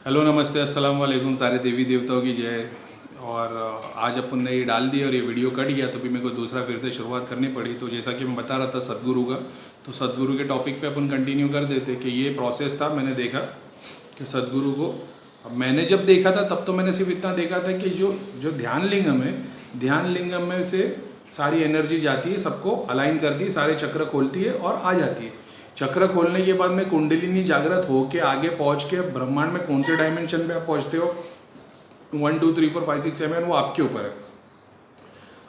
Hello नमस्ते अस्सलाम वालेकुम, सारे देवी देवताओं की जय। और आज अपन ने ये डाल दिया और ये वीडियो कट गया तो भी मेरे को दूसरा फिर से शुरुआत करनी पड़ी। तो जैसा कि मैं बता रहा था सदगुरु का, तो सदगुरु के टॉपिक पे अपन कंटिन्यू कर देते कि ये प्रोसेस था। मैंने देखा कि सदगुरु को, अब मैंने जब देखा था तब तो मैंने सिर्फ इतना देखा था कि जो जो ध्यान लिंगम है, ध्यान लिंगम में से सारी एनर्जी जाती है, सबको अलाइन करती है, सारे चक्र खोलती है और आ जाती है। चक्र खोलने के बाद में कुंडलिनी जागृत होके आगे पहुंच के ब्रह्मांड में कौन से डायमेंशन पे आप पहुंचते हो, 1 2 3 4 5 6 7, वो आपके ऊपर है।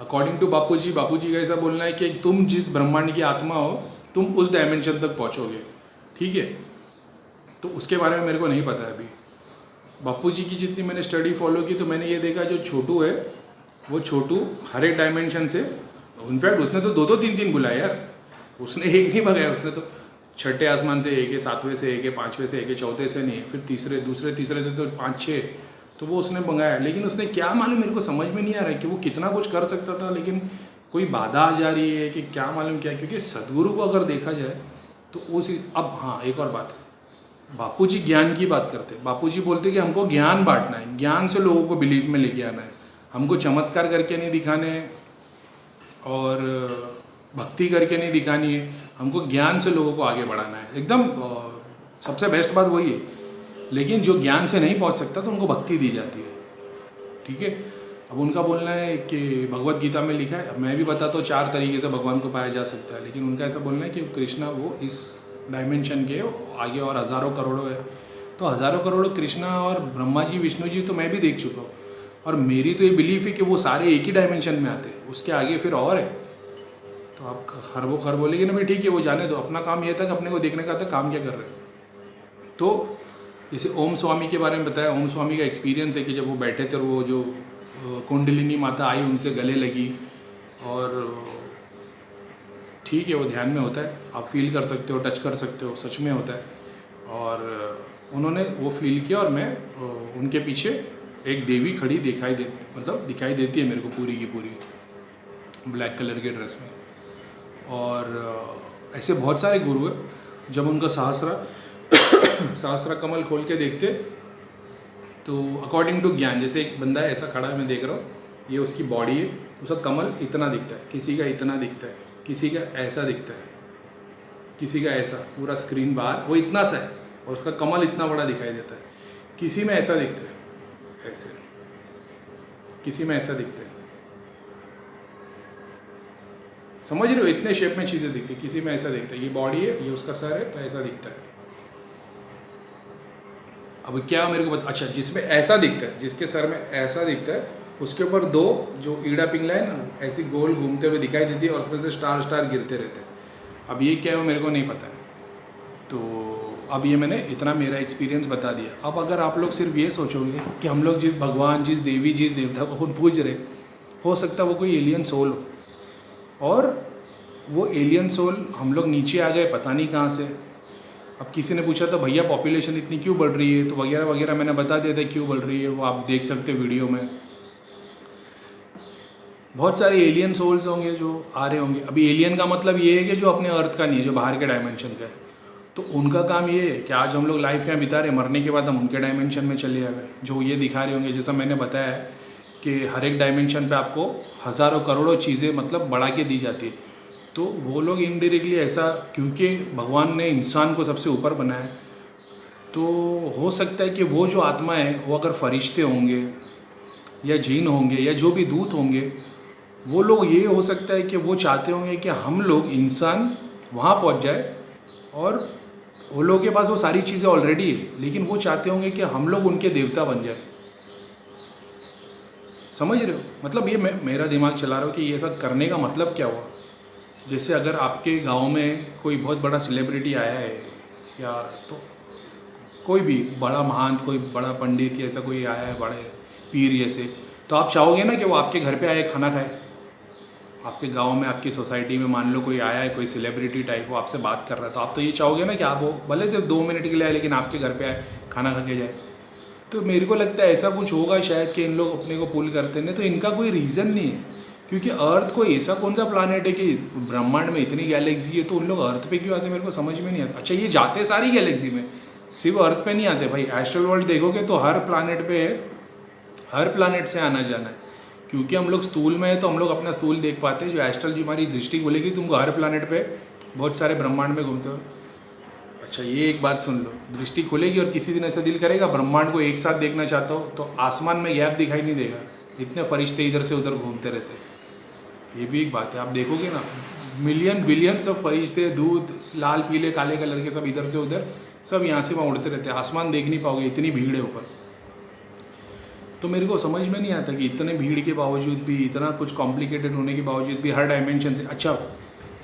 अकॉर्डिंग टू बापू जी का ऐसा बोलना है कि तुम जिस ब्रह्मांड की आत्मा हो तुम उस डायमेंशन तक पहुंचोगे। ठीक है, तो उसके बारे में मेरे को नहीं पता है अभी। बापू जी की जितनी मैंने स्टडी फॉलो की तो मैंने ये देखा जो छोटू है वो छोटू हर एक डायमेंशन से, इनफैक्ट उसने तो दो दो तीन तीन बुलाया यार, उसने एक नहीं भगाया, उसने तो छठे आसमान से एक है, सातवें से एक है, पाँचवें से एक है, चौथे से नहीं है, फिर तीसरे से तो 5 6, तो वो उसने मंगाया। लेकिन उसने क्या मालूम, मेरे को समझ में नहीं आ रहा है कि वो कितना कुछ कर सकता था, लेकिन कोई बाधा आ जा रही है कि क्या मालूम क्या। क्योंकि सदगुरु को अगर देखा जाए तो उस, अब हाँ एक और बात, बापू जी ज्ञान की बात करते, बापू जी बोलते कि हमको ज्ञान बांटना है, ज्ञान से लोगों को बिलीफ में लेके आना है, हमको चमत्कार करके नहीं दिखाने हैं और भक्ति करके नहीं दिखानी है, हमको ज्ञान से लोगों को आगे बढ़ाना है। एकदम सबसे बेस्ट बात वही है। लेकिन जो ज्ञान से नहीं पहुंच सकता तो उनको भक्ति दी जाती है। ठीक है, अब उनका बोलना है कि भगवत गीता में लिखा है, अब मैं भी बताता हूँ 4 तरीके से भगवान को पाया जा सकता है, लेकिन उनका ऐसा बोलना है कि कृष्णा वो इस डायमेंशन के आगे और हज़ारों करोड़ों है। तो हज़ारों करोड़ों कृष्णा और ब्रह्मा जी विष्णु जी तो मैं भी देख चुका हूँ, और मेरी तो ये बिलीफ है कि वो सारे एक ही डायमेंशन में आते हैं, उसके आगे फिर और है। तो आप खरबों खर बोलेंगे ना भाई ठीक है वो जाने दो, अपना काम ये था कि अपने को देखने का था काम क्या कर रहे हैं। तो जैसे ओम स्वामी के बारे में बताया, ओम स्वामी का एक्सपीरियंस है कि जब वो बैठे थे और वो जो कुंडलिनी माता आई उनसे गले लगी, और ठीक है वो ध्यान में होता है, आप फील कर सकते हो, टच कर सकते हो, सच में होता है। और उन्होंने वो फील किया और मैं उनके पीछे एक देवी खड़ी दिखाई देती है मेरे को पूरी की पूरी ब्लैक कलर के ड्रेस में। और ऐसे बहुत सारे गुरु हैं जब उनका सहस्रा कमल खोल के देखते तो अकॉर्डिंग टू ज्ञान, जैसे एक बंदा है ऐसा खड़ा है, मैं देख रहा हूँ, ये उसकी बॉडी है, उसका कमल इतना दिखता है, किसी का इतना दिखता है, किसी का ऐसा दिखता है, किसी का ऐसा पूरा स्क्रीन बाहर वो इतना सा है और उसका कमल इतना बड़ा दिखाई देता है, किसी में ऐसा दिखता है ऐसे, किसी में ऐसा दिखता है, समझ रहे हो, इतने शेप में चीज़ें दिखती है, किसी में ऐसा दिखता है, ये बॉडी है, ये उसका सर है तो ऐसा दिखता है। अब क्या मेरे को बता, अच्छा जिसमें ऐसा दिखता है, जिसके सर में ऐसा दिखता है, उसके ऊपर 2 जो ईड़ा पिंगला है ना ऐसी गोल घूमते हुए दिखाई देती है और उसमें से स्टार स्टार गिरते रहते हैं। अब ये क्या है वो मेरे को नहीं पता है। तो अब ये मैंने इतना मेरा एक्सपीरियंस बता दिया। अब अगर आप लोग सिर्फ ये सोचोगे कि हम लोग जिस भगवान, जिस देवी, जिस देवता को पूज रहे, हो सकता है वो कोई एलियन सोल हो, और वो एलियन सोल हम लोग नीचे आ गए पता नहीं कहाँ से। अब किसी ने पूछा था भैया पॉपुलेशन इतनी क्यों बढ़ रही है, तो वगैरह वगैरह मैंने बता दिया था क्यों बढ़ रही है, वो आप देख सकते हो वीडियो में। बहुत सारे एलियन सोल्स होंगे जो आ रहे होंगे। अभी एलियन का मतलब ये है कि जो अपने अर्थ का नहीं है, जो बाहर के डायमेंशन का है, तो उनका काम ये है कि आज हम लोग लाइफ यहाँ बिता रहे, मरने के बाद हम उनके डायमेंशन में चले आए, जो ये दिखा रहे होंगे। जैसा मैंने बताया है कि हर एक डायमेंशन पे आपको हज़ारों करोड़ों चीज़ें मतलब बढ़ा के दी जाती है। तो वो लोग इनडायरेक्टली ऐसा, क्योंकि भगवान ने इंसान को सबसे ऊपर बनाया, तो हो सकता है कि वो जो आत्मा है वो अगर फरिश्ते होंगे या जीन होंगे या जो भी दूत होंगे, वो लोग, ये हो सकता है कि वो चाहते होंगे कि हम लोग इंसान वहाँ पहुँच जाए, और वो लोगों के पास वो सारी चीज़ें ऑलरेडी है, लेकिन वो चाहते होंगे कि हम लोग उनके देवता बन जाए। समझ रहे हो, मतलब ये मैं मेरा दिमाग चला रहा हूँ कि ये सब करने का मतलब क्या हुआ। जैसे अगर आपके गांव में कोई बहुत बड़ा सेलिब्रिटी आया है, या तो कोई भी बड़ा महंत, कोई बड़ा पंडित या ऐसा कोई आया है, बड़े पीर जैसे, तो आप चाहोगे ना कि वो आपके घर पे आए, खाना खाए। आपके गांव में, आपकी सोसाइटी में मान लो कोई आया है, कोई सेलिब्रिटी टाइप, वो आपसे बात कर रहा है, तो आप तो ये चाहोगे ना कि आप वो भले सिर्फ 2 मिनट के लिए आए लेकिन आपके घर पे आए, खाना खा के जाए। तो मेरे को लगता है ऐसा कुछ होगा शायद कि इन लोग अपने को पुल करते हैं, तो इनका कोई रीज़न नहीं है। क्योंकि अर्थ कोई ऐसा कौन सा प्लानट है कि ब्रह्मांड में इतनी गैलेक्सी है, तो उन लोग अर्थ पे क्यों आते हैं, मेरे को समझ में नहीं आता। अच्छा ये जाते सारी गैलेक्सी में, सिर्फ अर्थ पे नहीं आते भाई, एस्ट्रल वर्ल्ड देखोगे तो हर प्लानट पे है, हर प्लानट से आना जाना है। क्योंकि हम लोग स्थूल में है तो हम लोग अपना स्थूल देख पाते हैं, जो एस्ट्रल जो हमारी दृष्टि बोलेगी तुमको हर प्लानट पे बहुत सारे ब्रह्मांड में घूमते हो। अच्छा ये एक बात सुन लो, दृष्टि खुलेगी और किसी दिन ऐसा दिल करेगा ब्रह्मांड को एक साथ देखना चाहता हो तो आसमान में गैप दिखाई नहीं देगा, इतने फरिश्ते इधर से उधर घूमते रहते। ये भी एक बात है, आप देखोगे ना मिलियन बिलियन सब फरिश्ते, दूध लाल पीले काले कलर के सब इधर से उधर सब यहाँ से वहाँ उड़ते रहते हैं, आसमान देख नहीं पाओगे, इतनी भीड़ है ऊपर। तो मेरे को समझ में नहीं आता कि इतने भीड़ के बावजूद भी, इतना कुछ कॉम्प्लिकेटेड होने के बावजूद भी हर डायमेंशन से, अच्छा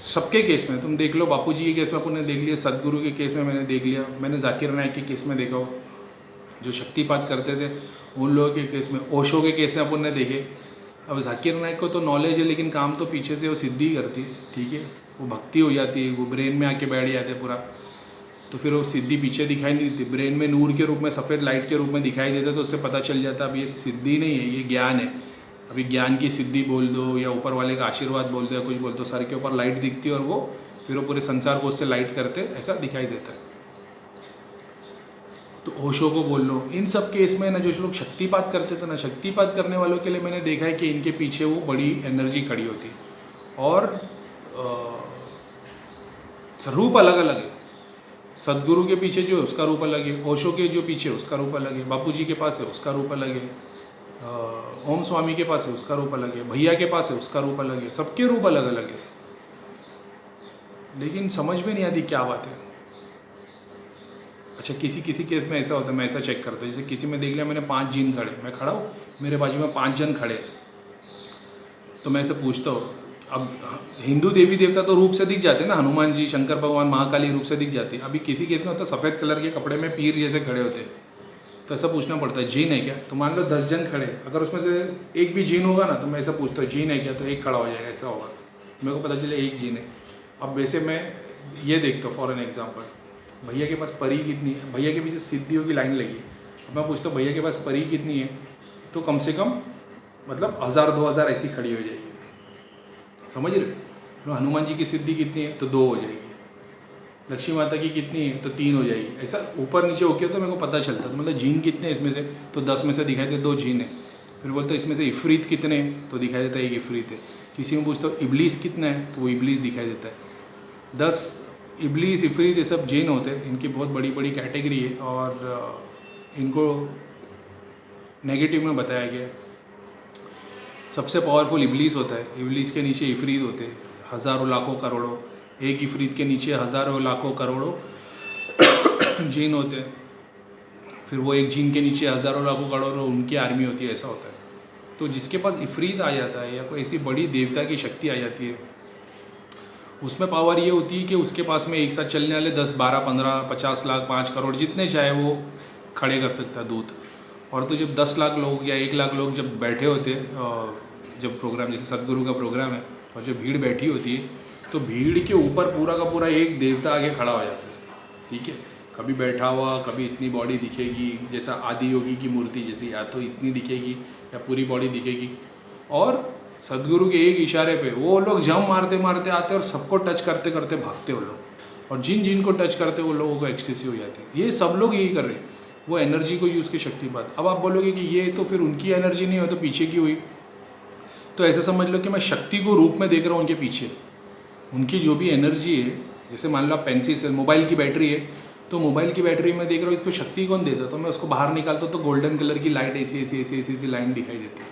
सबके केस में तुम देख लो, बापू जी के केस में अपन ने देख लिया, सदगुरु के केस में मैंने देख लिया, मैंने जाकिर नायक के केस में देखा हो जो शक्तिपात करते थे, उन लोगों के केस में, ओशो के केस में अपन ने देखे। अब जाकिर नायक को तो नॉलेज है लेकिन काम तो पीछे से वो सिद्धि करती, ठीक है, वो भक्ति हो जाती है, वो ब्रेन में आके बैठ जाते पूरा, तो फिर वो सिद्धि पीछे दिखाई नहीं देती, ब्रेन में नूर के रूप में, सफ़ेद लाइट के रूप में दिखाई देता, तो उससे पता चल जाता अब ये सिद्धि नहीं है, ये ज्ञान है। अभी ज्ञान की सिद्धि बोल दो या ऊपर वाले का आशीर्वाद बोल दो या कुछ बोल दो, सर के ऊपर लाइट दिखती है और वो फिर वो पूरे संसार को उससे लाइट करते, ऐसा दिखाई देता है। तो ओशो को बोल लो, इन सब केस में ना जो लोग शक्तिपात करते थे ना, शक्तिपात करने वालों के लिए मैंने देखा है कि इनके पीछे वो बड़ी एनर्जी खड़ी होती और रूप अलग अलग है। सदगुरु के पीछे जो है उसका रूप अलग है, ओशो के जो पीछे उसका रूप अलग है, बापू जी के पास है उसका रूप अलग है, ओम स्वामी के पास है उसका रूप अलग है, भैया के पास है उसका रूप अलग है, सबके रूप अलग अलग है, लेकिन समझ में नहीं आती क्या बात है। अच्छा किसी किसी केस में ऐसा होता है, मैं ऐसा चेक करता हूँ, जैसे किसी में देख लिया मैंने 5 जिन खड़े, मैं खड़ा हूँ, मेरे बाजू में 5 जन खड़े, तो मैं ऐसे पूछता हूँ, अब हिंदू देवी देवता तो रूप से दिख जाते हैं ना, हनुमान जी, शंकर भगवान, महाकाली रूप से दिख जाती है। अभी किसी केस में होता है सफ़ेद कलर के कपड़े में पीर जैसे खड़े होते हैं, तो ऐसा पूछना पड़ता है जीन है क्या, तो मान लो 10 जन खड़े, अगर उसमें से एक भी जीन होगा ना तो मैं ऐसा पूछता हूँ जीन है क्या, तो एक खड़ा हो जाएगा, ऐसा होगा, मेरे को पता चले एक जीन है। अब वैसे मैं ये देखता हूँ फॉर एन एग्जाम्पल, भैया के पास परी कितनी है, भैया के पीछे सिद्धियों की लाइन लगी, अब मैं पूछता हूँ भैया के पास परी कितनी है, तो कम से कम मतलब 1000-2000 ऐसी खड़ी हो जाएगी, समझ रहे हो। हनुमान जी की सिद्धि कितनी है तो 2 हो जाएगी, लक्ष्मी माता की कितनी है तो 3 हो जाएगी, ऐसा ऊपर नीचे होके तो मेरे को पता चलता, तो मतलब जीन कितने हैं इसमें से, तो 10 में से दिखाई देते 2 जीन है, फिर बोलते इसमें से इफरीत कितने हैं तो दिखाई देता है 1 इफरीत है, किसी में पूछता हूँ इबलीस कितना है तो वो इबलीस दिखाई देता है। 10 इबलीस इफरीत ये सब जीन होते हैं, इनकी बहुत बड़ी बड़ी कैटेगरी है और इनको नेगेटिव में बताया गया है। सबसे पावरफुल इबलीस होता है, इबलीस के नीचे इफरीत होते हैं हज़ारों लाखों करोड़ों, एक इफरीत के नीचे हज़ारों लाखों करोड़ों जीन होते हैं, फिर वो एक जीन के नीचे हज़ारों लाखों करोड़ों उनकी आर्मी होती है, ऐसा होता है। तो जिसके पास इफरीत आ जाता है या कोई ऐसी बड़ी देवता की शक्ति आ जाती है, उसमें पावर ये होती है कि उसके पास में एक साथ चलने वाले 10, 12, 15, 50 लाख, 5 करोड़ जितने चाहे वो खड़े कर सकता है दूत। और तो जब 10 लाख लोग या 1 लाख लोग जब बैठे होते जब प्रोग्राम जैसे सदगुरु का प्रोग्राम है और जब भीड़ बैठी होती है तो भीड़ के ऊपर पूरा का पूरा एक देवता आगे खड़ा हो जाता है, ठीक है, कभी बैठा हुआ, कभी इतनी बॉडी दिखेगी जैसा आदि योगी की मूर्ति जैसी, या तो इतनी दिखेगी या पूरी बॉडी दिखेगी, और सदगुरु के एक इशारे पे वो लोग जंप मारते मारते आते और सबको टच करते करते भागते वो लोग, और जिन जिन को टच करते वो लोगों को एक्सटेसी हो जाती है। ये सब लोग यही कर रहे हैं, वो एनर्जी को यूज़ की शक्तिपात। अब आप बोलोगे कि ये तो फिर उनकी एनर्जी नहीं हो तो पीछे की हुई, तो ऐसे समझ लो कि मैं शक्ति को रूप में देख रहा हूँ उनके पीछे, उनकी जो भी एनर्जी है, जैसे मान लो पेंसिल से मोबाइल की बैटरी है तो मोबाइल की बैटरी में देख रहा हूँ इसको शक्ति कौन देता, तो मैं उसको बाहर निकालता हूँ तो गोल्डन कलर की लाइट ऐसी ऐसी ऐसी ऐसी ऐसी लाइन दिखाई देती है,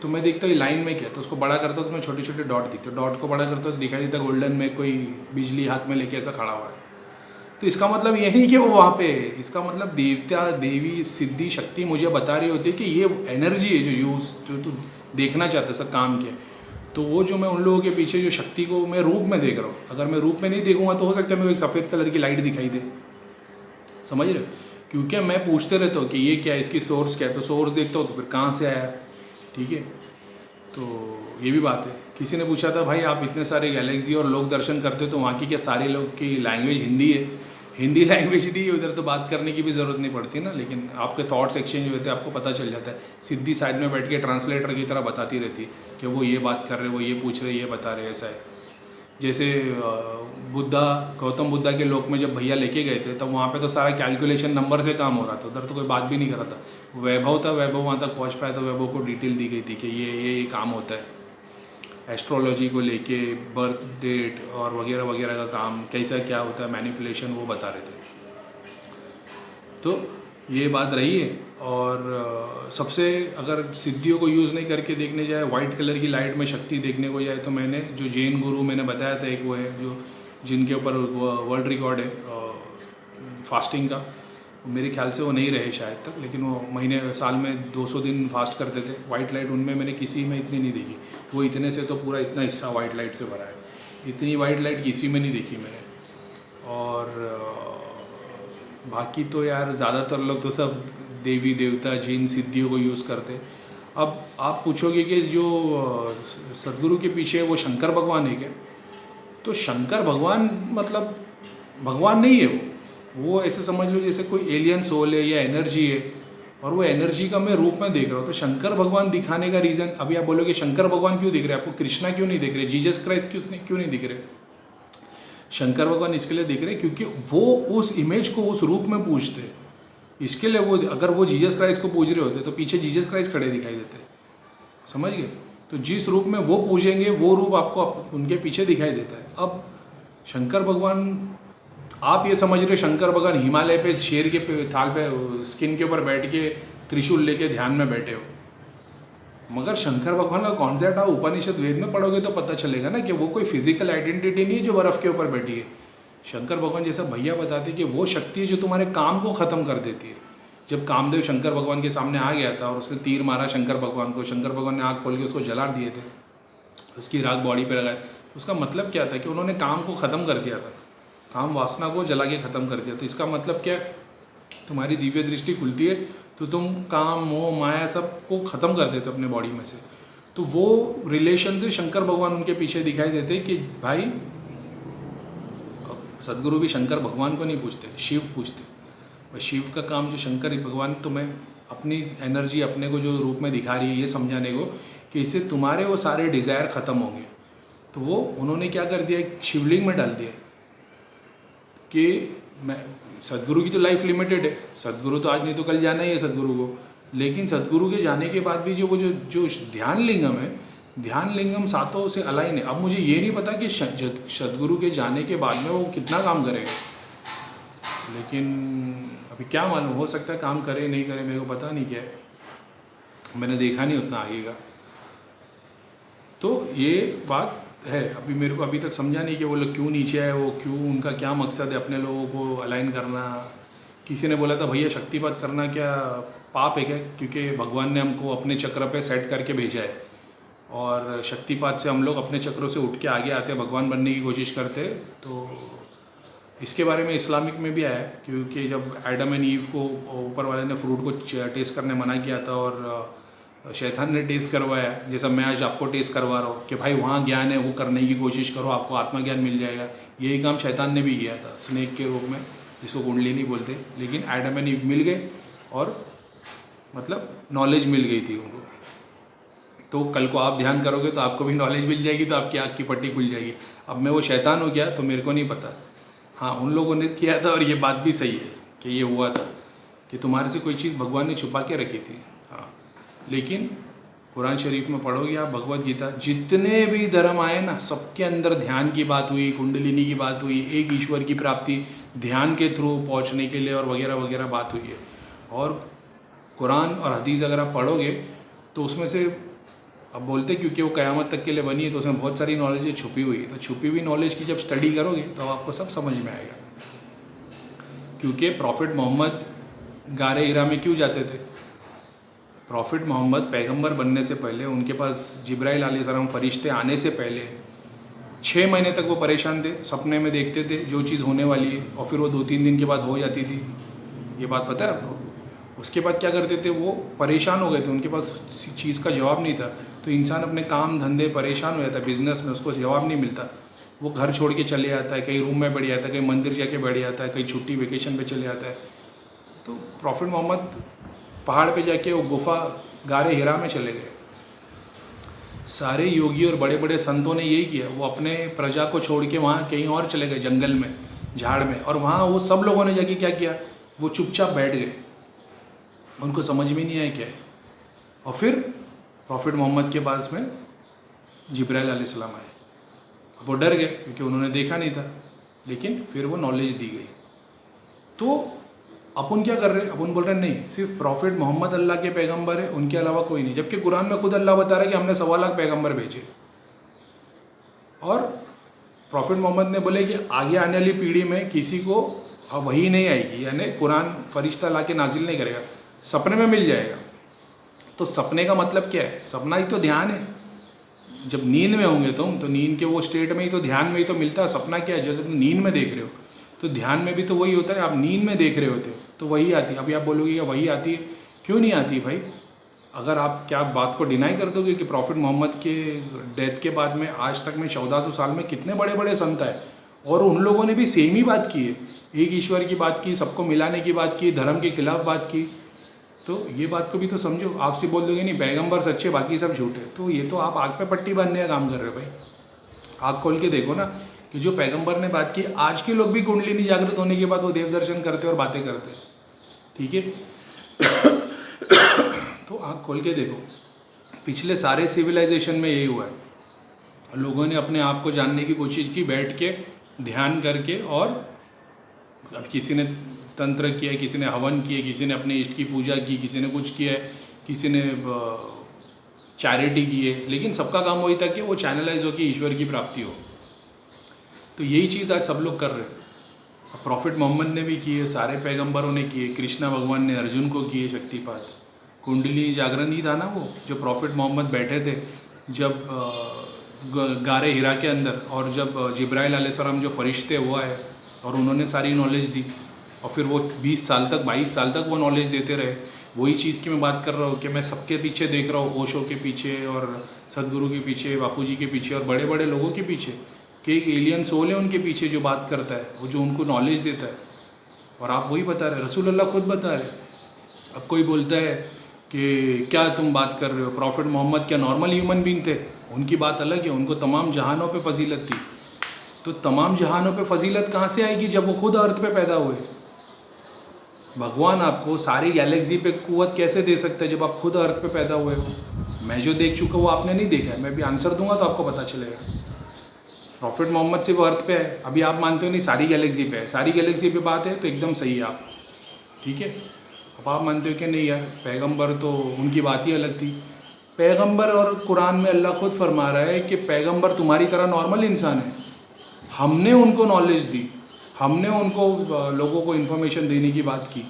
तो मैं देखता हूँ लाइन में क्या, तो उसको बड़ा करता हूँ तो उसमें छोटे छोटे डॉट दिखते, डॉट को बड़ा करता हूँ तो दिखाई देता गोल्डन में कोई बिजली हाथ में लेके ऐसा खड़ा हुआ है। तो इसका मतलब ये नहीं कि वो वहाँ पे है, इसका मतलब देवता देवी सिद्धि शक्ति मुझे बता रही होती है कि ये एनर्जी है जो यूज़ जो तू देखना चाहता है सब काम के, तो वो जो मैं उन लोगों के पीछे जो शक्ति को मैं रूप में देख रहा हूँ, अगर मैं रूप में नहीं देखूंगा तो हो सकता है मेरे को एक सफ़ेद कलर की लाइट दिखाई दे, समझ रहे हो। क्योंकि मैं पूछते रहता हूँ कि ये क्या है, इसकी सोर्स क्या है, तो सोर्स देखता हूँ तो फिर कहाँ से आया, ठीक है। तो ये भी बात है, किसी ने पूछा था भाई आप इतने सारे गैलेक्सी और लोक दर्शन करते हो तो वहाँ की क्या सारे लोग की लैंग्वेज हिंदी है, हिंदी लैंग्वेज दी है उधर तो बात करने की भी ज़रूरत नहीं पड़ती ना, लेकिन आपके थॉट्स एक्सचेंज होते हैं, आपको पता चल जाता है। सिद्धि साइड में बैठ के ट्रांसलेटर की तरह बताती रहती है कि वो ये बात कर रहे, वो ये पूछ रहे, ये बता रहे, ऐसा है। जैसे गौतम बुद्धा के लोक में जब भैया लेके गए थे, तब वहाँ पे तो सारा कैलकुलेशन नंबर से काम हो रहा था, उधर तो कोई बात भी नहीं कर रहा था। वैभव था, वैभव वहाँ तक पहुँच पाया तो वैभव को डिटेल दी गई थी कि ये काम होता है, एस्ट्रोलॉजी को लेके, बर्थ डेट और वगैरह वगैरह का काम कैसा क्या होता है, मैनिपुलेशन, वो बता रहे थे। तो ये बात रही है। और सबसे अगर सिद्धियों को यूज़ नहीं करके देखने जाए, वाइट कलर की लाइट में शक्ति देखने को जाए, तो मैंने जो जैन गुरु मैंने बताया था एक, वो है जो जिनके ऊपर वर्ल्ड रिकॉर्ड है फास्टिंग का, मेरे ख्याल से वो नहीं रहे शायद तक, लेकिन वो साल में 200 दिन फास्ट करते थे। वाइट लाइट उनमें मैंने किसी में इतनी नहीं देखी, वो इतने से तो पूरा इतना हिस्सा वाइट लाइट से भरा है, इतनी वाइट लाइट किसी में नहीं देखी मैंने। और बाकी तो यार ज़्यादातर लोग तो सब देवी देवता जिन सिद्धियों को यूज़ करते। अब आप पूछोगे कि जो सदगुरु के पीछे वो शंकर भगवान है क्या? तो शंकर भगवान मतलब भगवान नहीं है वो ऐसे समझ लो जैसे कोई एलियन सोल है या एनर्जी है, और वो एनर्जी का मैं रूप में देख रहा हूँ। तो शंकर भगवान दिखाने का रीज़न, अभी आप बोलोगे शंकर भगवान क्यों दिख रहे हैं आपको, कृष्णा क्यों नहीं दिख रहे, जीसस क्राइस्ट क्यों नहीं दिख रहे? शंकर भगवान इसके लिए दिख रहे क्योंकि वो उस इमेज को उस रूप में पूजते। इसके लिए वो, अगर वो जीसस क्राइस्ट को पूज रहे होते तो पीछे जीसस क्राइस्ट खड़े दिखाई देते, समझ गए? तो जिस रूप में वो पूजेंगे वो रूप आपको उनके पीछे दिखाई देता है। अब शंकर भगवान, आप ये समझ रहे शंकर भगवान हिमालय पे शेर के थाल पे स्किन के ऊपर बैठ के त्रिशूल लेके ध्यान में बैठे हो, मगर शंकर भगवान का कॉन्सेप्ट आप उपनिषद वेद में पढ़ोगे तो पता चलेगा ना कि वो कोई फिजिकल आइडेंटिटी नहीं है जो बर्फ़ के ऊपर बैठी है। शंकर भगवान जैसा भैया बताते कि वो शक्ति है जो तुम्हारे काम को ख़त्म कर देती है। जब कामदेव शंकर भगवान के सामने आ गया था और उसने तीर मारा शंकर भगवान को, शंकर भगवान ने आँख खोल के उसको जला दिए थे, उसकी राख बॉडी पर लगाए। उसका मतलब क्या था कि उन्होंने काम को ख़त्म कर दिया था, काम वासना को जला के ख़त्म कर दिया। तो इसका मतलब क्या, तुम्हारी दिव्य दृष्टि खुलती है तो तुम काम मोह माया सब को ख़त्म कर देते अपने बॉडी में से। तो वो रिलेशन से शंकर भगवान उनके पीछे दिखाई देते कि भाई सदगुरु भी शंकर भगवान को नहीं पूछते, शिव पूछते। भाई शिव का काम जो शंकर भगवान तुम्हें अपनी एनर्जी अपने को जो रूप में दिखा रही है ये समझाने को कि इससे तुम्हारे वो सारे डिज़ायर ख़त्म होंगे। तो वो उन्होंने क्या कर दिया, शिवलिंग में डाल दिया कि मैं, सदगुरु की तो लाइफ लिमिटेड है, सदगुरु तो आज नहीं तो कल जाना ही है सदगुरु को, लेकिन सदगुरु के जाने के बाद भी जो ध्यान लिंगम है, ध्यान लिंगम सातों से अलाइन है। अब मुझे ये नहीं पता कि सदगुरु के जाने के बाद में वो कितना काम करेगा, लेकिन अभी क्या मालूम, हो सकता है काम करे नहीं करे, मेरे को पता नहीं क्या है, मैंने देखा नहीं उतना आगे का। तो ये बात है, अभी मेरे को अभी तक समझा नहीं कि वो लोग क्यों नीचे आए, वो क्यों, उनका क्या मकसद है अपने लोगों को अलाइन करना। किसी ने बोला था भैया शक्तिपात करना क्या पाप है क्या, क्योंकि भगवान ने हमको अपने चक्र पे सेट करके भेजा है, और शक्तिपात से हम लोग अपने चक्रों से उठ के आगे आते भगवान बनने की कोशिश करते। तो इसके बारे में इस्लामिक में भी आया, क्योंकि जब एडम एंड ईव को ऊपर वाले ने फ्रूट को टेस्ट करने मना किया था और शैतान ने टेस्ट करवाया, जैसा मैं आज आपको टेस्ट करवा रहा हूँ कि भाई वहाँ ज्ञान है वो करने की कोशिश करो, आपको आत्मज्ञान मिल जाएगा। यही काम शैतान ने भी किया था स्नेक के रूप में, जिसको कुंडलिनी बोलते। लेकिन एडम एंड ईव मिल गए और मतलब नॉलेज मिल गई थी उनको। तो कल को आप ध्यान करोगे तो आपको भी नॉलेज मिल जाएगी, तो आपकी आँख की पट्टी खुल जाएगी। अब मैं वो शैतान हो गया तो मेरे को नहीं पता, हाँ उन लोगों ने किया था, और ये बात भी सही है कि ये हुआ था कि तुम्हारे से कोई चीज़ भगवान ने छुपा के रखी थी। हाँ, लेकिन कुरान शरीफ में पढ़ोगे आप, भगवत गीता, जितने भी धर्म आए ना, सबके अंदर ध्यान की बात हुई, कुंडलिनी की बात हुई, एक ईश्वर की प्राप्ति ध्यान के थ्रू पहुंचने के लिए और वगैरह वगैरह बात हुई है। और कुरान और हदीस अगर आप पढ़ोगे तो उसमें से, अब बोलते क्योंकि वो क़यामत तक के लिए बनी है तो उसमें बहुत सारी नॉलेज छुपी हुई है। तो छुपी हुई नॉलेज की जब स्टडी करोगे तो आपको सब समझ में आएगा। क्योंकि प्रॉफिट मोहम्मद गारे हिरा में क्यों जाते थे? प्रॉफिट मोहम्मद पैगंबर बनने से पहले, उनके पास जिब्राइल अलैहिस्सलाम फरिश्ते आने से पहले 6 महीने तक वो परेशान थे, सपने में देखते थे जो चीज़ होने वाली है, और फिर वो 2-3 दिन के बाद हो जाती थी। ये बात पता है आपको? उसके बाद क्या करते थे, वो परेशान हो गए थे, उनके पास किसी चीज़ का जवाब नहीं था। तो इंसान अपने काम धंधे परेशान हो जाता है, बिजनेस में उसको जवाब नहीं मिलता, वो घर छोड़ के चले जाता है, कहीं रूम में बैठ जाता है, कहीं मंदिर जाके बैठ जाता है, कहीं छुट्टी वेकेशन पे चले जाता है। तो प्रॉफिट मोहम्मद पहाड़ पे जाके वो गुफा गारे हिरा में चले गए। सारे योगी और बड़े बड़े संतों ने यही किया, वो अपने प्रजा को छोड़ के वहाँ कहीं और चले गए, जंगल में, झाड़ में, और वहाँ वो सब लोगों ने जाके क्या किया, वो चुपचाप बैठ गए, उनको समझ में नहीं आया क्या है। और फिर प्रॉफिट मोहम्मद के पास में जिब्राइल अलैहिस्सलाम आए, वो डर गए क्योंकि उन्होंने देखा नहीं था, लेकिन फिर वो नॉलेज दी गई। तो अपन क्या कर रहे हैं, अपन बोल रहे हैं नहीं, सिर्फ प्रॉफिट मोहम्मद अल्लाह के पैगंबर है, उनके अलावा कोई नहीं, जबकि कुरान में खुद अल्लाह बता रहा है कि हमने 1.25 लाख पैगंबर भेजे। और प्रॉफिट मोहम्मद ने बोले कि आगे आने वाली पीढ़ी में किसी को वही नहीं आएगी, यानी कुरान फरिश्ता ला के नाजिल नहीं करेगा, सपने में मिल जाएगा। तो सपने का मतलब क्या है, सपना ही तो ध्यान है। जब नींद में होंगे तुम, तो नींद के वो स्टेट में ही तो ध्यान में ही तो मिलता है। सपना क्या है, जो तुम नींद में देख रहे हो, तो ध्यान में भी तो वही होता है, आप नींद में देख रहे होते हो तो वही आती है। अभी आप बोलोगे कि वही आती है, क्यों नहीं आती भाई? अगर आप क्या बात को डिनाई कर दोगे कि प्रॉफिट मोहम्मद के डेथ के बाद में आज तक में 1400 साल में कितने बड़े बड़े संत आए, और उन लोगों ने भी सेम ही बात की है, एक ईश्वर की बात की, सबको मिलाने की बात की, धर्म के खिलाफ बात की। तो ये बात को भी तो समझो। आपसे बोल दोगे नहीं पैगंबर सच्चे बाकी सब झूठे, तो ये तो आप आग पे पट्टी बांधने का काम कर रहे हो भाई। आग खोल के देखो ना कि जो पैगंबर ने बात की, आज के लोग भी कुंडलिनी जागृत होने के बाद वो देव दर्शन करते और बातें करते, ठीक है। तो आँख खोल के देखो, पिछले सारे सिविलाइजेशन में यही हुआ है। लोगों ने अपने आप को जानने की कोशिश की, बैठ के ध्यान करके, और अब किसी ने तंत्र किया, किसी ने हवन किए, किसी ने अपने इष्ट की पूजा की, किसी ने कुछ किया है, किसी ने चैरिटी की है, लेकिन सबका काम वही था कि वो चैनलाइज हो कि ईश्वर की प्राप्ति हो। तो यही चीज़ आज सब लोग कर रहे हैं। प्रॉफिट मोहम्मद ने भी किए, सारे पैगंबरों ने किए, कृष्णा भगवान ने अर्जुन को किए शक्तिपात। कुंडली जागरण ही था ना वो, जो प्रॉफिट मोहम्मद बैठे थे जब गारे हिरा के अंदर, और जब जिब्राइल अलैहिस्सलाम जो फरिश्ते वो आए और उन्होंने सारी नॉलेज दी, और फिर वो 20 साल तक 22 साल तक वो नॉलेज देते रहे। वही चीज़ की मैं बात कर रहा हूँ कि मैं सबके पीछे देख रहा हूँ, ओशो के पीछे और सदगुरु के पीछे, बापूजी के पीछे और बड़े बड़े लोगों के पीछे, कि एक एलियन सोल है उनके पीछे जो बात करता है, वो जो उनको नॉलेज देता है। और आप वही बता रहे, रसूल अल्लाह खुद बता रहे। अब कोई बोलता है कि क्या तुम बात कर रहे हो, प्रॉफिट मोहम्मद क्या नॉर्मल ह्यूमन बीइंग थे? उनकी बात अलग है, उनको तमाम जहानों पे फजीलत थी। तो तमाम जहानों पे फजीलत कहाँ से आएगी जब वो खुद अर्थ पे पैदा हुए? भगवान आपको सारी गैलेक्सी पे कुव्वत कैसे दे सकता है जब आप खुद अर्थ पे पैदा हुए हो? मैं जो देख चुका वो आपने नहीं देखा है, मैं भी आंसर दूंगा तो आपको पता चलेगा। प्रॉफिट मोहम्मद सिर्फ अर्थ पे है, अभी आप मानते हो नहीं सारी गैलेक्सी पे है, सारी गैलेक्सी पे बात है तो एकदम सही है आप, ठीक है। अब आप मानते हो कि नहीं यार पैगंबर तो उनकी बात ही अलग थी। पैगंबर और कुरान में अल्लाह खुद फरमा रहा है कि पैगंबर तुम्हारी तरह नॉर्मल इंसान है, हमने उनको नॉलेज दी, हमने उनको लोगों को इन्फॉर्मेशन देने की बात की।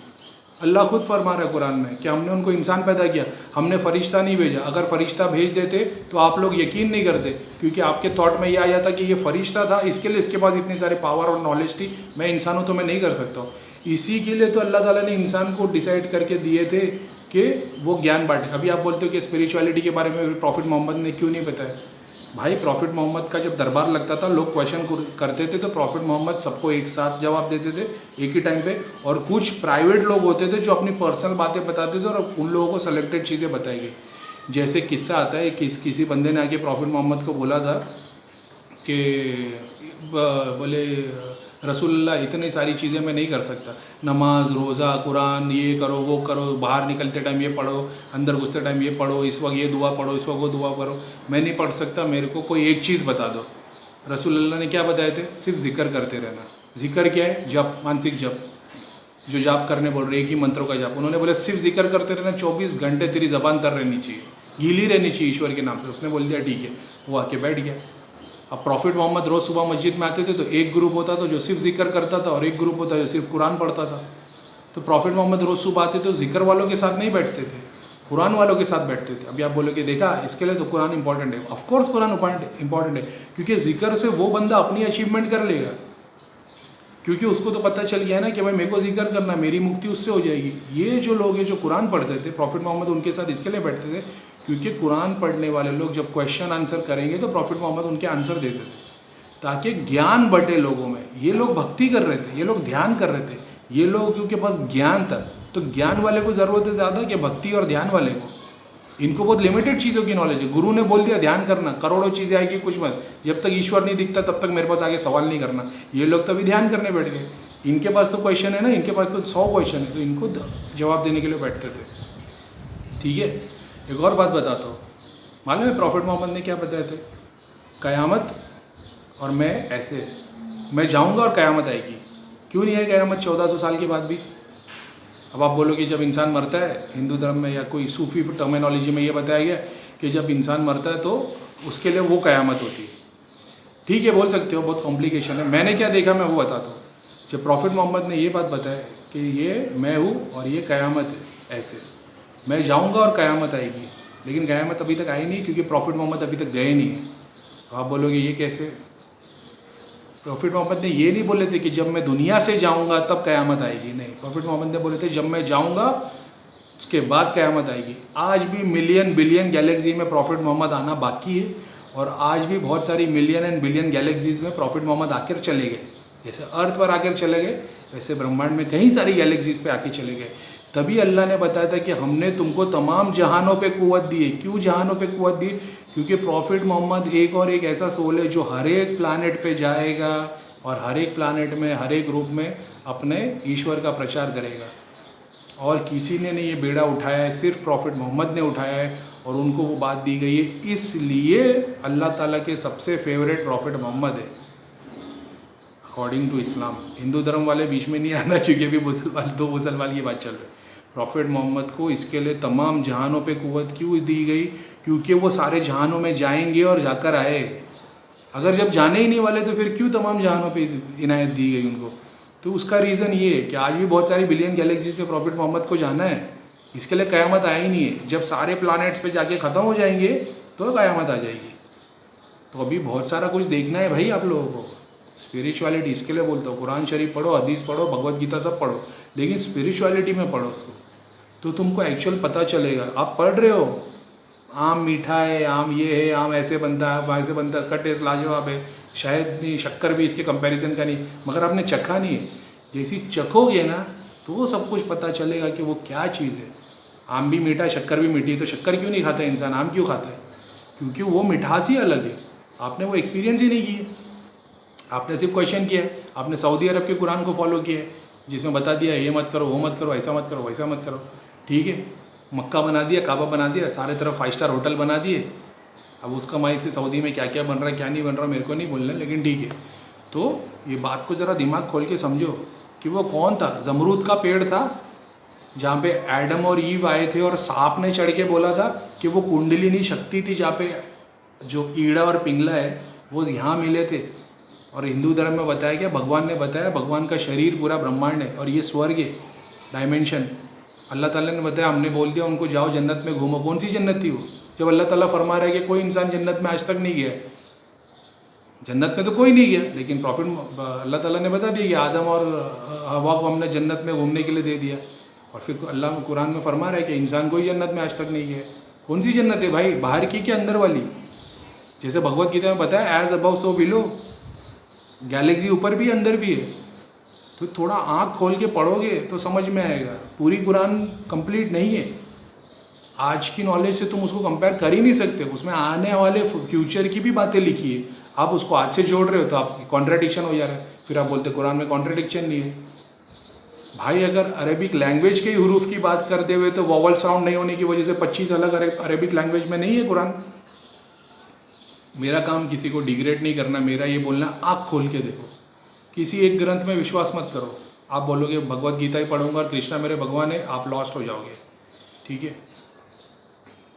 अल्लाह खुद फरमा रहा है कुरान में कि हमने उनको इंसान पैदा किया, हमने फरिश्ता नहीं भेजा। अगर फरिश्ता भेज देते तो आप लोग यकीन नहीं करते, क्योंकि आपके थॉट में ये आ जाता कि ये फरिश्ता था, इसके लिए इसके पास इतनी सारी पावर और नॉलेज थी, मैं इंसान हूँ तो मैं नहीं कर सकता हूँ। इसी के लिए तो अल्लाह ताला ने इंसान को डिसाइड करके दिए थे कि वो ज्ञान बांटे। अभी आप बोलते हो कि स्पिरिचुअलिटी के बारे में प्रॉफिट मोहम्मद ने क्यों नहीं बताया? भाई प्रॉफिट मोहम्मद का जब दरबार लगता था, लोग क्वेश्चन करते थे, तो प्रॉफिट मोहम्मद सबको एक साथ जवाब देते थे एक ही टाइम पे। और कुछ प्राइवेट लोग होते थे जो अपनी पर्सनल बातें बताते थे और उन लोगों को सेलेक्टेड चीज़ें बताई गई। जैसे किस्सा आता है, किसी बंदे ने आके प्रॉफिट मोहम्मद को बोला था कि बोले रसूलुल्लाह इतनी सारी चीज़ें मैं नहीं कर सकता, नमाज रोज़ा कुरान ये करो वो करो, बाहर निकलते टाइम ये पढ़ो, अंदर घुसते टाइम ये पढ़ो, इस वक्त ये दुआ पढ़ो, इस वक्त वो दुआ करो, मैं नहीं पढ़ सकता, मेरे को कोई एक चीज़ बता दो। रसूलुल्लाह ने क्या बताए थे? सिर्फ जिक्र करते रहना। जिक्र क्या है? जप, मानसिक जप, जो जाप करने बोल रहे, एक ही मंत्रों का जाप। उन्होंने बोला सिर्फ जिक्र करते रहना, 24 घंटे तेरी ज़बान तर रहनी चाहिए, गीली रहनी चाहिए ईश्वर के नाम से। उसने बोल दिया ठीक है, वो आके बैठ गया। अब प्रॉफिट मोहम्मद रोज़ सुबह मस्जिद में आते थे तो एक ग्रुप होता था जो सिर्फ जिक्र करता था और एक ग्रुप होता जो सिर्फ कुरान पढ़ता था। तो प्रॉफिट मोहम्मद रोज़ सुबह आते तो जिक्र वालों के साथ नहीं बैठते थे, कुरान वालों के साथ बैठते थे। अभी आप बोलोगे देखा इसके लिए तो कुरान इंपॉर्टेंट है। ऑफकोर्स कुरान इंपॉर्टेंट है, क्योंकि जिक्र से वो बंदा अपनी अचीवमेंट कर लेगा, क्योंकि उसको तो पता चल गया ना कि भाई मेरे को जिक्र करना, मेरी मुक्ति उससे हो जाएगी। ये जो लोग हैं जो कुरान पढ़ते थे, प्रॉफिट मोहम्मद उनके साथ इसके लिए बैठते थे क्योंकि कुरान पढ़ने वाले लोग जब क्वेश्चन आंसर करेंगे तो प्रॉफिट मोहम्मद उनके आंसर देते थे, ताकि ज्ञान बटे लोगों में। ये लोग भक्ति कर रहे थे, ये लोग ध्यान कर रहे थे, ये लोग क्योंकि बस ज्ञान था, तो ज्ञान वाले को ज़रूरत है ज़्यादा कि भक्ति और ध्यान वाले को। इनको बहुत लिमिटेड चीज़ों की नॉलेज है। गुरु ने बोल दिया ध्यान करना, करोड़ों चीज़ें आएगी, कुछ मत, जब तक ईश्वर नहीं दिखता तब तक मेरे पास आगे सवाल नहीं करना। ये लोग तभी ध्यान करने बैठ गए। इनके पास तो क्वेश्चन है ना, इनके पास तो 100 क्वेश्चन है, तो इनको जवाब देने के लिए बैठते थे। ठीक है, एक और बात बताता हूँ। मालूम है प्रॉफिट मोहम्मद ने क्या बताए थे? क़यामत और मैं ऐसे, मैं जाऊँगा और क़यामत आएगी। क्यों नहीं है क़यामत 1400 साल के बाद भी? अब आप बोलोगे जब इंसान मरता है, हिंदू धर्म में या कोई सूफी टर्मिनोलॉजी में ये बताया गया कि जब इंसान मरता है तो उसके लिए वो क़यामत होती है। ठीक है, बोल सकते हो, बहुत कॉम्प्लिकेशन है। मैंने क्या देखा मैं वो बताता हूँ। जब प्रॉफिट मोहम्मद ने ये बात बताया कि ये मैं हूँ और ये क़यामत है, ऐसे मैं जाऊँगा और क़यामत आएगी, लेकिन क़यामत अभी तक आई नहीं क्योंकि प्रॉफिट मोहम्मद अभी तक गए नहीं हैं। आप बोलोगे ये कैसे? प्रॉफिट मोहम्मद ने ये नहीं बोले थे कि जब मैं दुनिया से जाऊंगा तब क़यामत आएगी, नहीं। प्रॉफिट मोहम्मद ने बोले थे जब मैं जाऊंगा उसके बाद क़यामत आएगी। आज भी मिलियन बिलियन गैलेक्सी में प्रॉफिट मोहम्मद आना बाकी है, और आज भी बहुत सारी मिलियन एंड बिलियन गैलेक्सीज में प्रॉफिट मोहम्मद आकर चले गए। जैसे अर्थ पर आकर चले गए, वैसे ब्रह्मांड में कई सारी गैलेक्सीज पे आके चले गए। तभी अल्लाह ने बताया था कि हमने तुमको तमाम जहानों पे कुव्वत दी है। क्यों जहानों पे कुव्वत दी? क्योंकि प्रॉफिट मोहम्मद एक और एक ऐसा सोल है जो हर एक प्लानट पे जाएगा और हर एक प्लानट में, हर एक रूप में अपने ईश्वर का प्रचार करेगा। और किसी ने नहीं ये बेड़ा उठाया है, सिर्फ प्रॉफिट मोहम्मद ने उठाया है और उनको वो बात दी गई है। इसलिए अल्लाह ताला के सबसे फेवरेट प्रॉफिट मोहम्मद है अकॉर्डिंग टू इस्लाम। हिंदू धर्म वाले बीच में नहीं आना, क्योंकि अभी मुसलमान, दो मुसलमान की बात चल रही है। प्रॉफिट मोहम्मद को इसके लिए तमाम जहानों पे कुव्वत क्यों दी गई? क्योंकि वो सारे जहानों में जाएंगे और जाकर आए। अगर जब जाने ही नहीं वाले तो फिर क्यों तमाम जहानों पे इनायत दी गई उनको? तो उसका रीज़न ये है कि आज भी बहुत सारी बिलियन गैलेक्सीज पे प्रॉफिट मोहम्मद को जाना है। इसके लिए क़यामत आई ही नहीं है। जब सारे प्लानट्स पे जाके ख़त्म हो जाएंगे तो क़यामत आ जाएगी। तो अभी बहुत सारा कुछ देखना है भाई आप लोगों को। स्पिरिचुअलिटी, इसके लिए बोलता हूँ, कुरान शरीफ पढ़ो, हदीस पढ़ो, भगवत गीता सब पढ़ो, लेकिन स्पिरिचुअलिटी में पढ़ो उसको, तो तुमको एक्चुअल पता चलेगा। आप पढ़ रहे हो आम मीठा है, आम ये है, आम ऐसे बनता है, वैसे बनता है, इसका टेस्ट लाजवाब है, शायद नहीं, शक्कर भी इसके कंपैरिजन का नहीं, मगर आपने चखा नहीं है। जैसी चखोगे ना तो वो सब कुछ पता चलेगा कि वो क्या चीज़ है। आम भी मीठा है, शक्कर भी मीठी है, तो शक्कर क्यों नहीं खाता इंसान, आम क्यों खाता है? क्योंकि वो मिठास ही अलग है। आपने वो एक्सपीरियंस ही नहीं किया, आपने सिर्फ क्वेश्चन किया है। आपने सऊदी अरब के कुरान को फॉलो किया है, जिसमें बता दिया ये मत करो, वो मत करो, ऐसा मत करो, वैसा मत करो। ठीक है, मक्का बना दिया, काबा बना दिया, सारे तरफ 5 स्टार होटल बना दिए। अब उसका कमाई से सऊदी में क्या क्या बन रहा है, क्या नहीं बन रहा, मेरे को नहीं बोलना, लेकिन ठीक है। तो ये बात को ज़रा दिमाग खोल के समझो कि वो कौन था। जमरूद का पेड़ था जहाँ पे एडम और ईव आए थे, और सांप ने चढ़ के बोला था कि वो कुंडलिनी शक्ति थी, जहाँ पे जो ईड़ा और पिंगला है वो यहाँ मिले थे। और हिंदू धर्म में बताया गया, भगवान ने बताया, भगवान का शरीर पूरा ब्रह्मांड है और ये स्वर्ग है, डायमेंशन। अल्लाह ताला ने बताया, हमने बोल दिया उनको जाओ जन्नत में घूमो। कौन सी जन्नत थी वो? जब अल्लाह ताला फरमा रहा है कि कोई इंसान जन्नत में आज तक नहीं गया, जन्नत में तो कोई नहीं गया, लेकिन प्रॉफिट अल्लाह ताला ने बता दिया कि आदम और हवा को हमने जन्नत में घूमने के लिए दे दिया। और फिर अल्लाह कुरान में फरमा रहा है कि इंसान कोई जन्नत में आज तक नहीं गया। कौन सी जन्नत है भाई? बाहर की क्या अंदर वाली? जैसे भगवत गीता में बताया, as above so below, galaxy ऊपर भी अंदर भी है। तो थोड़ा आँख खोल के पढ़ोगे तो समझ में आएगा। पूरी कुरान कंप्लीट नहीं है, आज की नॉलेज से तुम उसको कंपेयर कर ही नहीं सकते। उसमें आने वाले फ्यूचर की भी बातें लिखी है, आप उसको आज से जोड़ रहे हो तो आप कॉन्ट्राडिक्शन हो जा रहा है। फिर आप बोलते कुरान में कॉन्ट्राडिक्शन नहीं है। भाई अगर अरेबिक लैंग्वेज के ही हरूफ की बात कर दे हुए तो वॉवल साउंड नहीं होने की वजह से 25 अलग अरेबिक लैंग्वेज में नहीं है कुरान। मेरा काम किसी को डिग्रेड नहीं करना, मेरा ये बोलना आँख खोल के देखो। किसी एक ग्रंथ में विश्वास मत करो। आप बोलोगे भगवत गीता ही पढ़ूंगा और कृष्णा मेरे भगवान है, आप लॉस्ट हो जाओगे। ठीक है,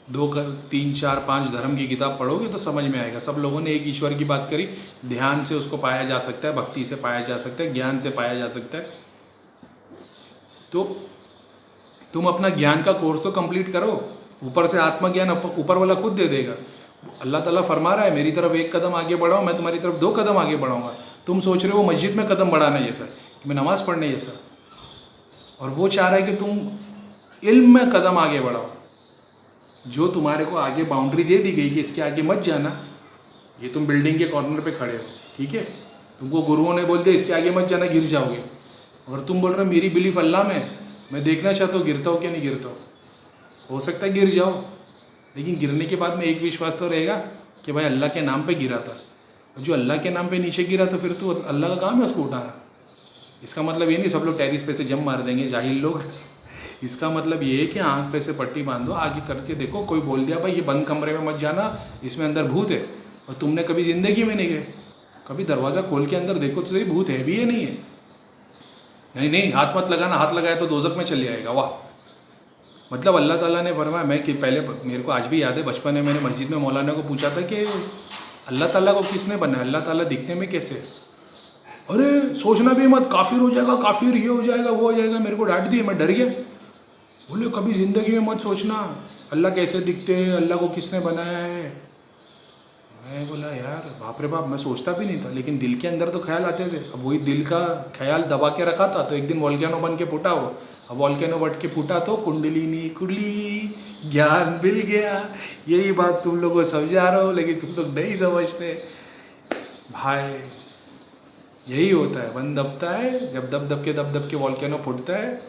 2, 3, 4, 5 धर्म की किताब पढ़ोगे तो समझ में आएगा। सब लोगों ने एक ईश्वर की बात करी। ध्यान से उसको पाया जा सकता है, भक्ति से पाया जा सकता है, ज्ञान से पाया जा सकता है। तो तुम अपना ज्ञान का कोर्स तो कंप्लीट करो, ऊपर से आत्मज्ञान ऊपर वाला खुद दे देगा। अल्लाह ताला फरमा रहा है, मेरी तरफ 1 कदम आगे बढ़ाओ, मैं तुम्हारी तरफ 2 कदम आगे बढ़ाऊंगा। तुम सोच रहे हो मस्जिद में कदम बढ़ाने जैसा, कि मैं नमाज़ पढ़ने जैसा, और वो चाह रहा है कि तुम इल्म में कदम आगे बढ़ाओ। जो तुम्हारे को आगे बाउंड्री दे दी गई कि इसके आगे मत जाना, ये तुम बिल्डिंग के कॉर्नर पे खड़े हो, ठीक है, तुमको गुरुओं ने बोल दिया इसके आगे मत जाना, गिर जाओगे। अगर तुम बोल रहे हो मेरी बिलीफ अल्लाह में, मैं देखना चाहता हूँ गिरता हूँ क्या नहीं गिरता हूँ, हो सकता है गिर जाओ, लेकिन गिरने के बाद में एक विश्वास तो रहेगा कि भाई अल्लाह के नाम पे गिरा था। जो अल्लाह के नाम पे नीचे गिरा तो फिर तो अल्लाह का काम है उसको उठाना। इसका मतलब ये नहीं सब लोग टेरिस पे से जम मार देंगे जाहिल लोग। इसका मतलब ये है कि आँख पे से पट्टी बांधो, आगे करके देखो। कोई बोल दिया भाई ये बंद कमरे में मत जाना, इसमें अंदर भूत है, और तुमने कभी ज़िंदगी में नहीं गए, कभी दरवाज़ा खोल के अंदर देखो तो सही भूत है भी या नहीं है। नहीं नहीं, हाथ मत लगाना, हाथ लगाया तो दोज़ख में चले जाएगा। वाह, मतलब अल्लाह ताला ने फरमाया। मैं कि पहले मेरे को आज भी याद है, बचपन में मैंने मस्जिद में मौलाना को पूछा था कि अल्लाह ताला को किसने बनाया, अल्लाह ताला दिखने में कैसे। अरे सोचना भी मत, काफिर हो जाएगा, काफिर ये हो जाएगा वो हो जाएगा। मेरे को डांट दिए, मैं डर गया। बोले कभी ज़िंदगी में मत सोचना अल्लाह कैसे दिखते हैं, अल्लाह को किसने बनाया है। मैं बोला यार बाप रे बाप, मैं सोचता भी नहीं था, लेकिन दिल के अंदर तो ख्याल आते थे। अब वही दिल का ख्याल दबा के रखा था, तो एक दिन वॉल्केनो बन के फूटा वो। अब वॉल्केनो बन के फूटा तो कुंडलिनी खुली, ज्ञान मिल गया। यही बात तुम लोगों को समझा रहा हो, लेकिन तुम लोग नहीं समझते भाई। यही होता है, बन दबता है, जब दब दब के वॉल्केनो फूटता है।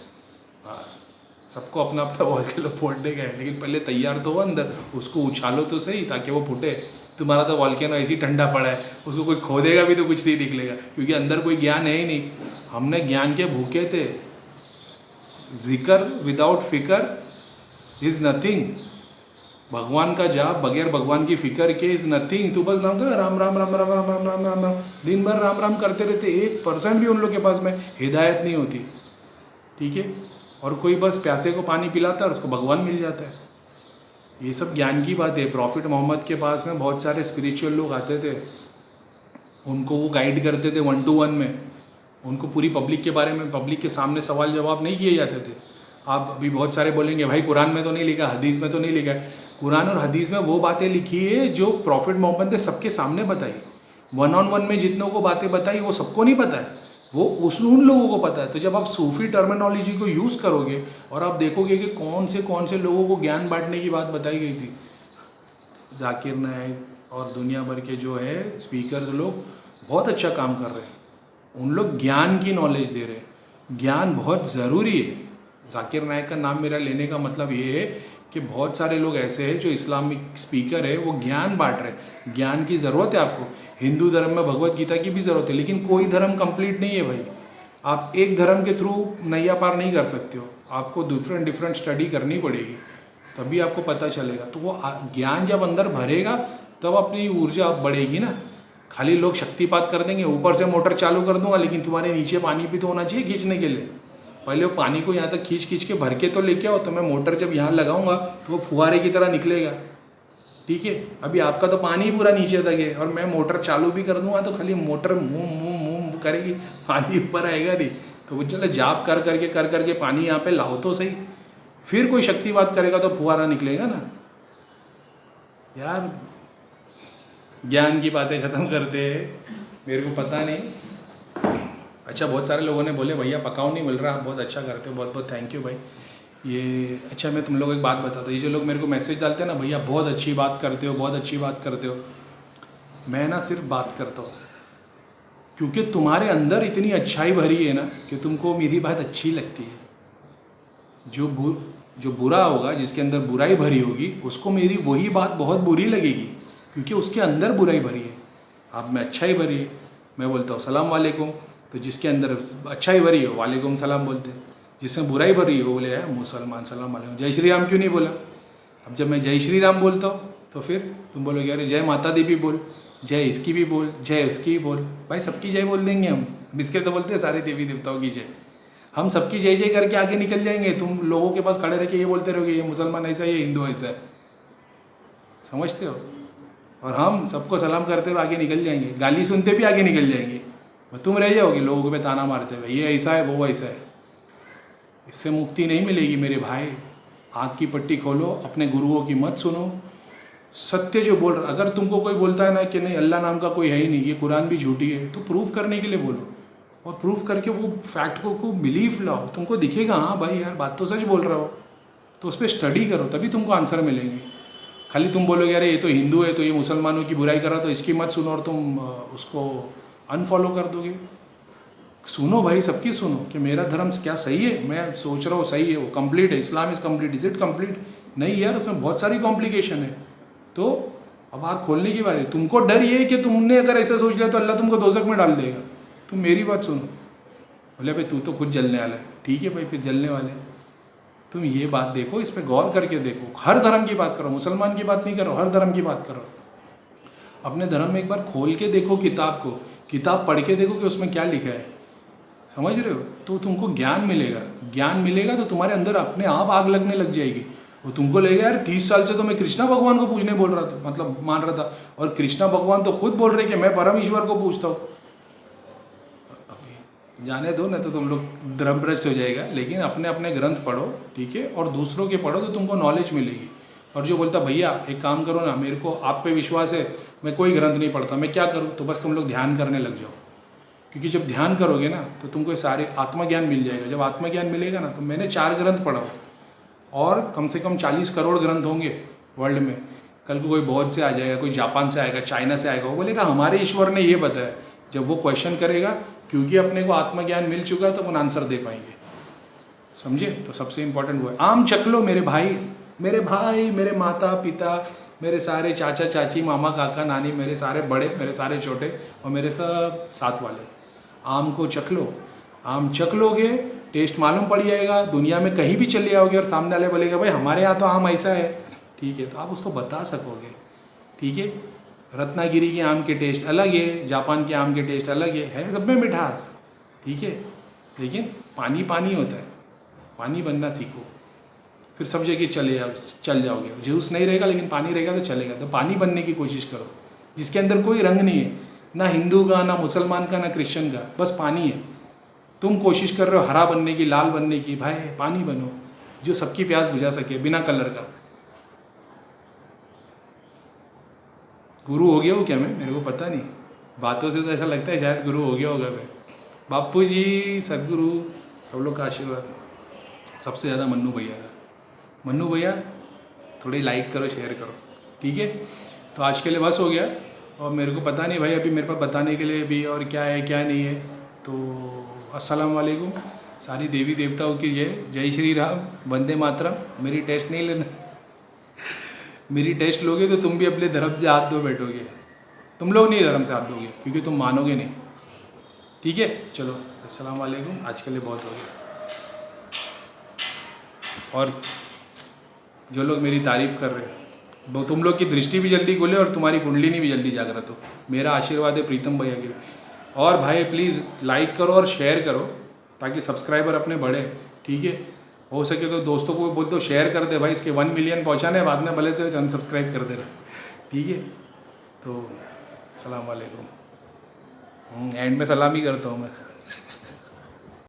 सबको अपना अपना वॉल्केनो फोड़ने का है, लेकिन पहले तैयार तो हो अंदर, उसको उछालो तो सही ताकि वो फूटे। तुम्हारा तो वॉल्केनो ऐसे ही ठंडा पड़ा है, उसको कोई खोदेगा भी तो कुछ नहीं निकलेगा, क्योंकि अंदर कोई ज्ञान है ही नहीं। हमने ज्ञान के भूखे थे। जिक्र विदाउट फिकर इज़ नथिंग। भगवान का जाप बगैर भगवान की फिक्र के इज़ नथिंग। तू बस नाम कर राम राम राम राम राम राम राम राम राम, दिन भर राम राम करते रहते, 1% भी उन लोग के पास में हिदायत नहीं होती, ठीक है। और कोई बस प्यासे को पानी पिलाता है और उसको भगवान मिल जाता है। ये सब ज्ञान की बात है। प्रॉफिट मोहम्मद के पास में बहुत सारे स्पिरिचुअल लोग आते थे, उनको वो गाइड करते थे 1 to 1 में। उनको पूरी पब्लिक के बारे में, पब्लिक के सामने सवाल जवाब नहीं किए जाते थे। आप अभी बहुत सारे बोलेंगे भाई कुरान में तो नहीं लिखा, हदीस में तो नहीं लिखा है। कुरान और हदीस में वो बातें लिखी है जो प्रॉफिट मोहम्मद ने सबके सामने बताई। 1 on 1 में जितनों को बातें बताई वो सबको नहीं पता है, वो उन लोगों को पता है। तो जब आप सूफी टर्मिनोलॉजी को यूज़ करोगे और आप देखोगे कि कौन से लोगों को ज्ञान बांटने की बात बताई गई थी, जाकिर नाइक और दुनिया भर के जो है स्पीकर्स लोग बहुत अच्छा काम कर रहे हैं। उन लोग ज्ञान की नॉलेज दे रहे हैं। ज्ञान बहुत ज़रूरी है। जाकिर नाइक का नाम मेरा लेने का मतलब ये है कि बहुत सारे लोग ऐसे हैं जो इस्लामिक स्पीकर है, वो ज्ञान बांट रहे हैं। ज्ञान की ज़रूरत है आपको। हिंदू धर्म में भगवत गीता की भी ज़रूरत है, लेकिन कोई धर्म कंप्लीट नहीं है भाई। आप एक धर्म के थ्रू नैया पार नहीं कर सकते हो, आपको डिफरेंट स्टडी करनी पड़ेगी, तभी आपको पता चलेगा। तो वो ज्ञान जब अंदर भरेगा तब अपनी ऊर्जा बढ़ेगी ना। खाली लोग शक्तिपात कर देंगे, ऊपर से मोटर चालू कर दूंगा, लेकिन तुम्हारे नीचे पानी भी तो होना चाहिए खींचने के लिए। पहले वो पानी को यहाँ तक खींच के भर के तो लेके आओ, तो मैं मोटर जब यहाँ लगाऊंगा तो वो फुहारे की तरह निकलेगा, ठीक है। अभी आपका तो पानी पूरा नीचे तक है, और मैं मोटर चालू भी कर दूंगा तो खाली मोटर मुँह करेगी, पानी ऊपर आएगा नहीं। तो वो चलो जाप कर करके पानी यहाँ पे लाओ तो सही, फिर कोई शक्तिपात करेगा तो फुहारा निकलेगा ना यार। ज्ञान की बातें ख़त्म करते हैं, मेरे को पता नहीं। अच्छा, बहुत सारे लोगों ने बोले भैया पकाओ नहीं मिल रहा, आप बहुत अच्छा करते हो, बहुत बहुत थैंक यू भाई। ये अच्छा, मैं तुम लोगों को एक बात बताता हूँ। ये जो लोग मेरे को मैसेज डालते हैं ना, भैया बहुत अच्छी बात करते हो, बहुत अच्छी बात करते हो, मैं ना सिर्फ बात करता हूँ क्योंकि तुम्हारे अंदर इतनी अच्छाई भरी है ना कि तुमको मेरी बात अच्छी लगती है। जो बुरा होगा, जिसके अंदर बुराई भरी होगी, उसको मेरी वही बात बहुत बुरी लगेगी, क्योंकि उसके अंदर बुराई भरी है। आप में अच्छाई भरी है, मैं बोलता हूँ सलाम वालेकुम, तो जिसके अंदर अच्छाई भरी है वालेकुम सलाम बोलते हैं। जिसमें बुराई भरी है वो बोले यार मुसलमान सलाम वालेकुम, जय श्री राम क्यों नहीं बोला। अब जब मैं जय श्री राम बोलता हूँ तो फिर तुम बोलोगे अरे जय माता दी भी बोल, जय इसकी भी बोल, जय उसकी भी बोल। भाई सबकी जय बोल देंगे हम, इसके तो बोलते हैं सारे देवी देवताओं की जय। हम सबकी जय जय करके आगे निकल जाएंगे। तुम लोगों के पास खड़े रह के ये बोलते रहोगे ये मुसलमान ऐसा है, ये हिंदू ऐसा है, समझते हो। और हम सबको सलाम करते हुए आगे निकल जाएंगे, गाली सुनते भी आगे निकल जाएंगे, और तुम रह जाओगे लोगों पे ताना मारते हुए ये ऐसा है वो ऐसा है। इससे मुक्ति नहीं मिलेगी मेरे भाई। आँख की पट्टी खोलो, अपने गुरुओं की मत सुनो, सत्य जो बोल रहा। अगर तुमको कोई बोलता है ना कि नहीं अल्लाह नाम का कोई है ही नहीं, ये कुरान भी झूठी है, तो प्रूफ करने के लिए बोलो, और प्रूफ करके वो फैक्ट को बिलीफ लाओ। तुमको दिखेगा हाँ भाई यार बात तो सच बोल रहा हो, तो उस पर स्टडी करो, तभी तुमको आंसर मिलेंगे। खाली तुम बोलोगे अरे ये तो हिंदू है तो ये मुसलमानों की बुराई कर रहा, तो इसकी मत सुनो, और तुम उसको अनफॉलो कर दोगे। सुनो भाई, सबकी सुनो कि मेरा धर्म क्या सही है, मैं सोच रहा हूँ सही है, वो कंप्लीट है, Islam is complete, is it complete, नहीं यार, उसमें बहुत सारी कॉम्प्लिकेशन है। तो अब आँख खोलने की बारी। तुमको डर ये है कि तुमने अगर ऐसा सोच लिया तो अल्लाह तुमको दोज़ख में डाल देगा। तुम मेरी बात सुनो। बोले भाई तू तो खुद जलने वाला है। ठीक है भाई, फिर जलने वाले। तुम ये बात देखो, इस पर गौर करके देखो। हर धर्म की बात करो, मुसलमान की बात नहीं करो, हर धर्म की बात करो। अपने धर्म में एक बार खोल के देखो किताब को, किताब पढ़ के देखो कि उसमें क्या लिखा है। समझ रहे हो? तो तुमको ज्ञान मिलेगा। ज्ञान मिलेगा तो तुम्हारे अंदर अपने आप आग लगने लग जाएगी। वो तुमको लगेगा यार 30 साल से तो मैं कृष्णा भगवान को पूजने बोल रहा था, मतलब मान रहा था, और कृष्णा भगवान तो खुद बोल रहे कि मैं परम ईश्वर को पूजता हूँ। जाने दो, ना तो तुम लोग धर्मभ्रष्ट हो जाएगा। लेकिन अपने अपने ग्रंथ पढ़ो, ठीक है, और दूसरों के पढ़ो तो तुमको नॉलेज मिलेगी। और जो बोलता भैया एक काम करो ना, मेरे को आप पे विश्वास है, मैं कोई ग्रंथ नहीं पढ़ता, मैं क्या करूँ, तो बस तुम लोग ध्यान करने लग जाओ। क्योंकि जब ध्यान करोगे ना तो तुमको सारे आत्मज्ञान मिल जाएगा। जब आत्मज्ञान मिलेगा ना, तो मैंने 4 ग्रंथ पढ़ा और कम से कम 40 करोड़ ग्रंथ होंगे वर्ल्ड में। कल को कोई बौद्ध से आ जाएगा, कोई जापान से आएगा, चाइना से आएगा, वो बोलेगा हमारे ईश्वर ने ये बताया। जब वो क्वेश्चन करेगा, क्योंकि अपने को आत्मज्ञान मिल चुका है, तो वो आंसर दे पाएंगे। समझे? तो सबसे इम्पोर्टेंट वो है। आम चख लो मेरे भाई, मेरे माता पिता, मेरे सारे चाचा चाची, मामा काका नानी, मेरे सारे बड़े, मेरे सारे छोटे, और मेरे सब साथ वाले। आम को चख लो। आम चख लोगे, टेस्ट मालूम पड़ जाएगा। दुनिया में कहीं भी चले जाओगे और सामने वाले बोलेगा भाई हमारे यहाँ तो आम ऐसा है, ठीक है, तो आप उसको बता सकोगे। ठीक है, रत्नागिरी के आम के टेस्ट अलग है, जापान के आम के टेस्ट अलग है सब में मिठास। ठीक है, लेकिन पानी पानी होता है। पानी बनना सीखो, फिर सब जगह चल जाओगे। जूस नहीं रहेगा लेकिन पानी रहेगा तो चलेगा। तो पानी बनने की कोशिश करो, जिसके अंदर कोई रंग नहीं है, ना हिंदू का, ना मुसलमान का, ना क्रिश्चियन का, बस पानी है। तुम कोशिश कर रहे हो हरा बनने की, लाल बनने की, भाई पानी बनो जो सबकी प्यास बुझा सके बिना कलर का। गुरु हो गया हूँ क्या मैं? मेरे को पता नहीं, बातों से तो ऐसा लगता है शायद गुरु हो गया होगा मैं। बापू जी, सदगुरु, सब लोग का आशीर्वाद, सबसे ज़्यादा मन्नू भैया का। मन्नू भैया थोड़ी लाइक करो, शेयर करो, ठीक है। तो आज के लिए बस हो गया। और मेरे को पता नहीं भाई, अभी मेरे पास बताने के लिए भी और क्या है क्या नहीं है। तो अस्सलाम वालेकुम, सारी देवी देवताओं की जय, जय श्री राम, वंदे मातरम। मेरी टेस्ट नहीं लेना मेरी टेस्ट लोगे तो तुम भी अपने धर्म से हाथ धो बैठोगे। तुम लोग नहीं धर्म से हाथ धोगे क्योंकि तुम मानोगे नहीं। ठीक है, चलो अस्सलाम वालेकुम, आज के लिए बहुत हो गया। और जो लोग मेरी तारीफ़ कर रहे हैं, वो तुम लोग की दृष्टि भी जल्दी खुले और तुम्हारी कुंडलिनी भी जल्दी जागृत हो। मेरा आशीर्वाद है प्रीतम भैया के। और भाई प्लीज़ लाइक करो और शेयर करो ताकि सब्सक्राइबर अपने बढ़े। ठीक है, हो सके तो दोस्तों को बोल दो शेयर कर दे भाई, इसके 1 मिलियन पहुंचाने, बाद में भले से अनसब्सक्राइब कर देना। ठीक है, तो सलाम वालेकुम। एंड में सलाम ही करता हूँ मैं।